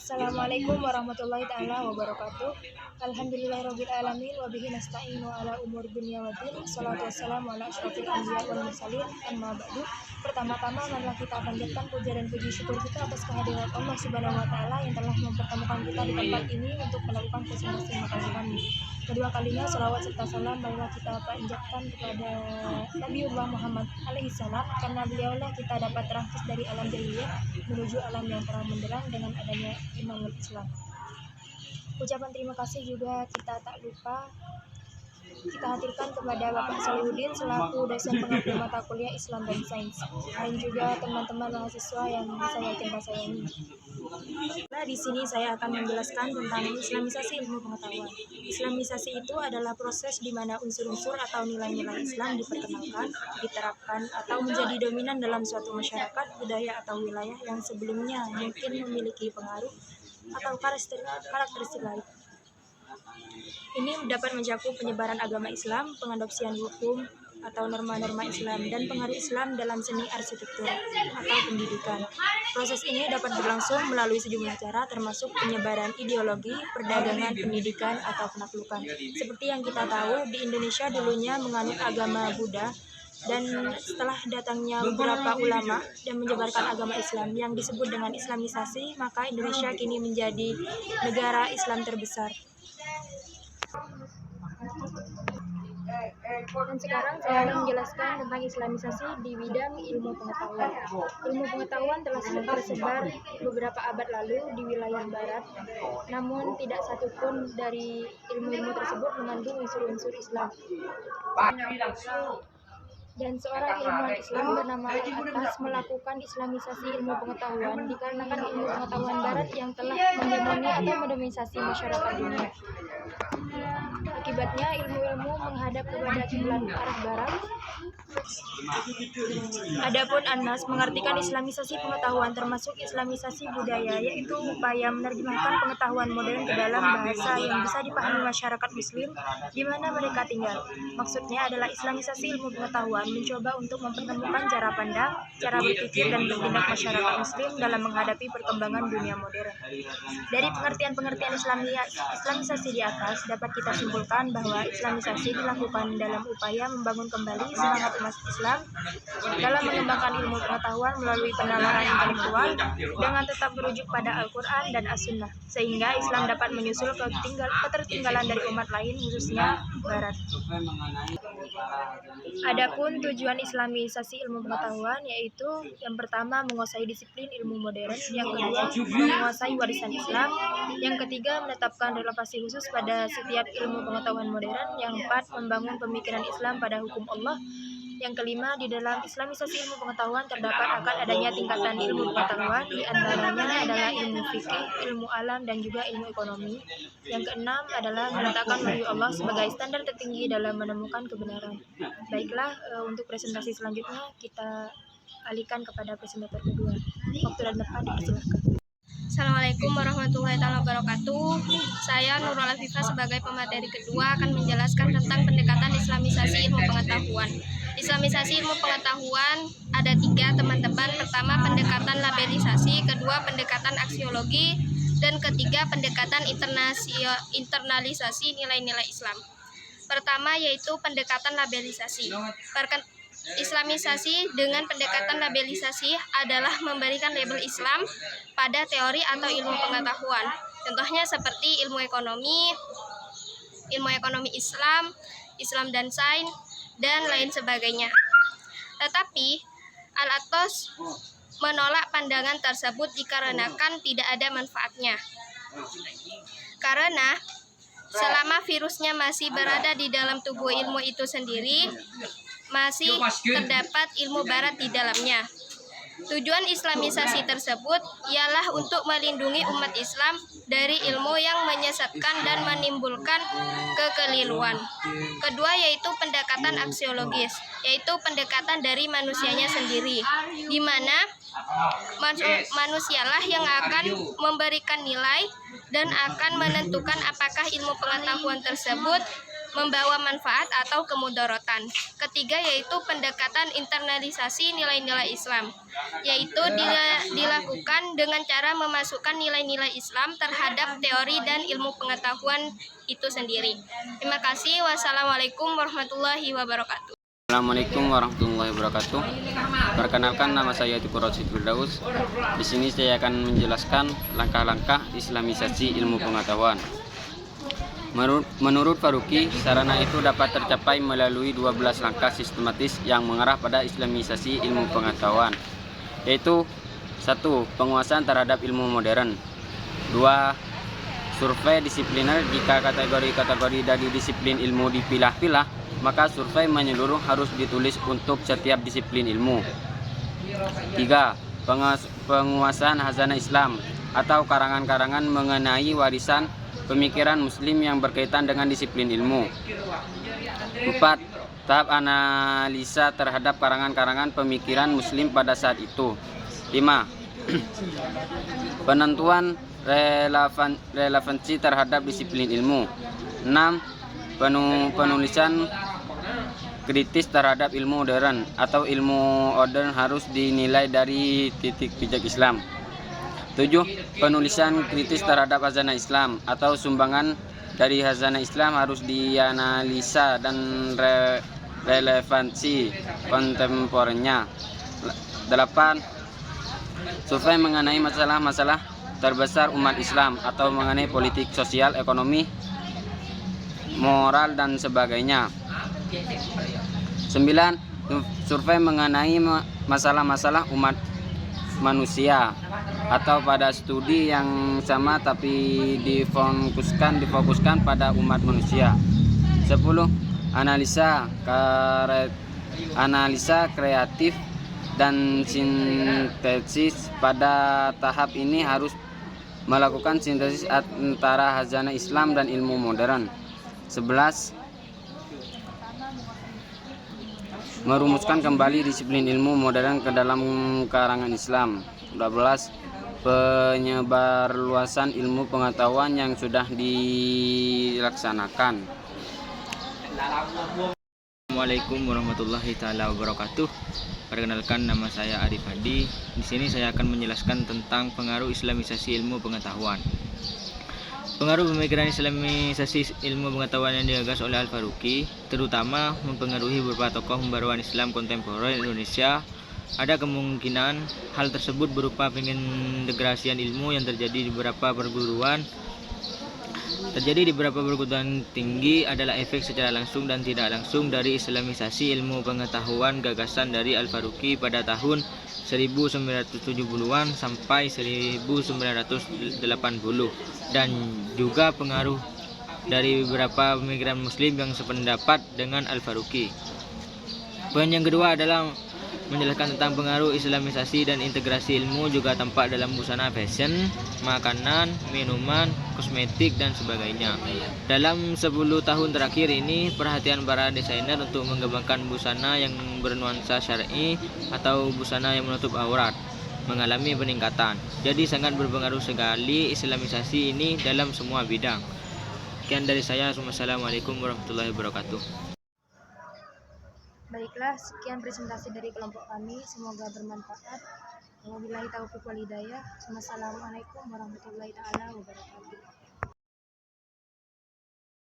Assalamualaikum warahmatullahi taala wabarakatuh. Alhamdulillahirabbil alamin wa bihi nasta'inu ala umur dunya waddin. Shalatu wassalamu ala asyrofil anbiya wal mursalin. Amma ba'du. Pertama-tama marilah kita panjatkan puja dan puji syukur kita atas kehadiran Allah Subhanahu wa taala yang telah mempertemukan kita di tempat ini untuk melakukan presentasi makanan kami. Kedua kalinya salawat serta salam marilah kita panjatkan kepada Nabiullah Muhammad alaihi salam, karena beliaulah kita dapat terangkis dari alam jahiliyah menuju alam yang terang benderang dengan adanya iman dan Islam. Ucapan terima kasih juga kita tak lupa kita hadirkan kepada Bapak Solihuddin selaku dosen pengampu mata kuliah Islam dan Sains, dan juga teman-teman mahasiswa yang saya cinta sayangi. Nah, di sini saya akan menjelaskan tentang Islamisasi ilmu pengetahuan. Islamisasi itu adalah proses di mana unsur-unsur atau nilai-nilai Islam diperkenalkan, diterapkan, atau menjadi dominan dalam suatu masyarakat, budaya, atau wilayah yang sebelumnya mungkin memiliki pengaruh atau karakteristik lain. Ini dapat mencakup penyebaran agama Islam, pengadopsian hukum atau norma-norma Islam, dan pengaruh Islam dalam seni arsitektur atau pendidikan. Proses ini dapat berlangsung melalui sejumlah cara, termasuk penyebaran ideologi, perdagangan, pendidikan, atau penaklukan. Seperti yang kita tahu, di Indonesia dulunya menganut agama Buddha, dan setelah datangnya beberapa ulama dan menyebarkan agama Islam yang disebut dengan Islamisasi, maka Indonesia kini menjadi negara Islam terbesar. Dan sekarang saya akan menjelaskan tentang Islamisasi di bidang ilmu pengetahuan. Ilmu pengetahuan telah tersebar beberapa abad lalu di wilayah barat, namun tidak satupun dari ilmu-ilmu tersebut mengandung unsur-unsur Islam. Dan seorang ilmuwan Islam bernama Al-Attas melakukan Islamisasi ilmu pengetahuan dikarenakan ilmu pengetahuan barat yang telah menghegemoni atau mendominasi masyarakat dunia. Akibatnya ilmu-ilmu menghadap kepada kiblat arah barat. Adapun Anas mengartikan Islamisasi pengetahuan termasuk Islamisasi budaya, yaitu upaya menerjemahkan pengetahuan modern ke dalam bahasa yang bisa dipahami masyarakat muslim di mana mereka tinggal. Maksudnya adalah Islamisasi ilmu pengetahuan mencoba untuk mempertemukan cara pandang, cara berpikir dan bertindak masyarakat muslim dalam menghadapi perkembangan dunia modern. Dari pengertian-pengertian Islamisasi di atas dapat kita simpulkan bahwa Islamisasi dilakukan dalam upaya membangun kembali semangat umat Islam dalam mengembangkan ilmu pengetahuan melalui penalaran intelektual dengan tetap merujuk pada Al-Quran dan As-Sunnah, sehingga Islam dapat menyusul ketertinggalan dari umat lain, khususnya Barat. Adapun tujuan Islamisasi ilmu pengetahuan yaitu yang pertama menguasai disiplin ilmu modern, yang kedua menguasai warisan Islam, yang ketiga menetapkan relevasi khusus pada setiap ilmu pengetahuan modern, yang keempat membangun pemikiran Islam pada hukum Allah, yang kelima di dalam Islamisasi ilmu pengetahuan terdapat akan adanya tingkatan ilmu pengetahuan, di antaranya adalah ilmu fikih, ilmu alam, dan juga ilmu ekonomi. Yang keenam adalah meletakkan wahyu Allah sebagai standar tertinggi dalam menemukan kebenaran. Baiklah, untuk presentasi selanjutnya kita alihkan kepada presentator kedua. Waktu dan tempat dipersilakan. Assalamualaikum warahmatullahi wabarakatuh. Saya Nurul Afifah sebagai pemateri kedua akan menjelaskan tentang pendekatan Islamisasi ilmu pengetahuan. Islamisasi ilmu pengetahuan ada 3 teman-teman. Pertama pendekatan labelisasi, kedua pendekatan aksiologi, dan ketiga pendekatan internalisasi nilai-nilai Islam. Pertama yaitu pendekatan labelisasi. Islamisasi dengan pendekatan labelisasi adalah memberikan label Islam pada teori atau ilmu pengetahuan. Contohnya seperti ilmu ekonomi Islam, Islam dan Sains, dan lain sebagainya. Tetapi Al-Attas menolak pandangan tersebut dikarenakan tidak ada manfaatnya. Karena selama virusnya masih berada di dalam tubuh ilmu itu sendiri, masih terdapat ilmu barat di dalamnya. Tujuan Islamisasi tersebut ialah untuk melindungi umat Islam dari ilmu yang menyesatkan dan menimbulkan kekeliruan. Kedua yaitu pendekatan aksiologis, yaitu pendekatan dari manusianya sendiri, di mana manusialah yang akan memberikan nilai dan akan menentukan apakah ilmu pengetahuan tersebut membawa manfaat atau kemudaratan. Ketiga yaitu pendekatan internalisasi nilai-nilai Islam, yaitu dilakukan dengan cara memasukkan nilai-nilai Islam terhadap teori dan ilmu pengetahuan itu sendiri. Terima kasih. Wassalamualaikum warahmatullahi wabarakatuh. Assalamualaikum warahmatullahi wabarakatuh. Perkenalkan, nama saya Tukur Rosid Firdaus. Di sini saya akan menjelaskan langkah-langkah Islamisasi ilmu pengetahuan. Menurut Faruqi, sarana itu dapat tercapai melalui 12 langkah sistematis yang mengarah pada Islamisasi ilmu pengetahuan, yaitu 1. Penguasaan terhadap ilmu modern. 2. Survei disipliner. Jika kategori-kategori dari disiplin ilmu dipilah-pilah, maka survei menyeluruh harus ditulis untuk setiap disiplin ilmu. 3. Penguasaan hazanah Islam atau karangan-karangan mengenai warisan pemikiran muslim yang berkaitan dengan disiplin ilmu. 4. Tahap analisa terhadap karangan-karangan pemikiran muslim pada saat itu. 5. Penentuan relevansi terhadap disiplin ilmu. 6. Penulisan kritis terhadap ilmu modern atau ilmu modern harus dinilai dari titik pijak Islam. 7. Penulisan kritis terhadap hazanah Islam atau sumbangan dari hazanah Islam harus dianalisa dan relevansi kontemporer. 8. Survei mengenai masalah-masalah terbesar umat Islam atau mengenai politik, sosial, ekonomi, moral, dan sebagainya. 9. Survei mengenai masalah-masalah umat manusia atau pada studi yang sama tapi difokuskan pada umat manusia. 10. Analisa kreatif dan sintesis. Pada tahap ini harus melakukan sintesis antara hazanah Islam dan ilmu modern. 11. Merumuskan kembali disiplin ilmu modern ke dalam karangan Islam. 12. Penyebarluasan ilmu pengetahuan yang sudah dilaksanakan. Assalamualaikum warahmatullahi taala wabarakatuh. Perkenalkan, nama saya Arif Hadi. Di sini saya akan menjelaskan tentang pengaruh Islamisasi ilmu pengetahuan. Pengaruh pemikiran Islamisasi ilmu pengetahuan yang digagas oleh Al-Faruqi terutama mempengaruhi beberapa tokoh pembaruan Islam kontemporer Indonesia. Ada kemungkinan hal tersebut berupa pengintegrasian ilmu yang terjadi di beberapa perguruan tinggi adalah efek secara langsung dan tidak langsung dari Islamisasi ilmu pengetahuan gagasan dari Al-Faruqi pada tahun 1970-an sampai 1980, dan juga pengaruh dari beberapa pemikiran muslim yang sependapat dengan Al-Faruqi. Poin yang kedua adalah menjelaskan tentang pengaruh Islamisasi dan integrasi ilmu juga tampak dalam busana fashion, makanan, minuman, kosmetik, dan sebagainya. Dalam 10 tahun terakhir ini, perhatian para desainer untuk mengembangkan busana yang bernuansa syar'i atau busana yang menutup aurat mengalami peningkatan. Jadi sangat berpengaruh sekali Islamisasi ini dalam semua bidang. Sekian dari saya. Wassalamualaikum warahmatullahi wabarakatuh. Baiklah, sekian presentasi dari kelompok kami. Semoga bermanfaat. Wabillahi taufiq wal hidayah. Wassalamualaikum warahmatullahi wabarakatuh.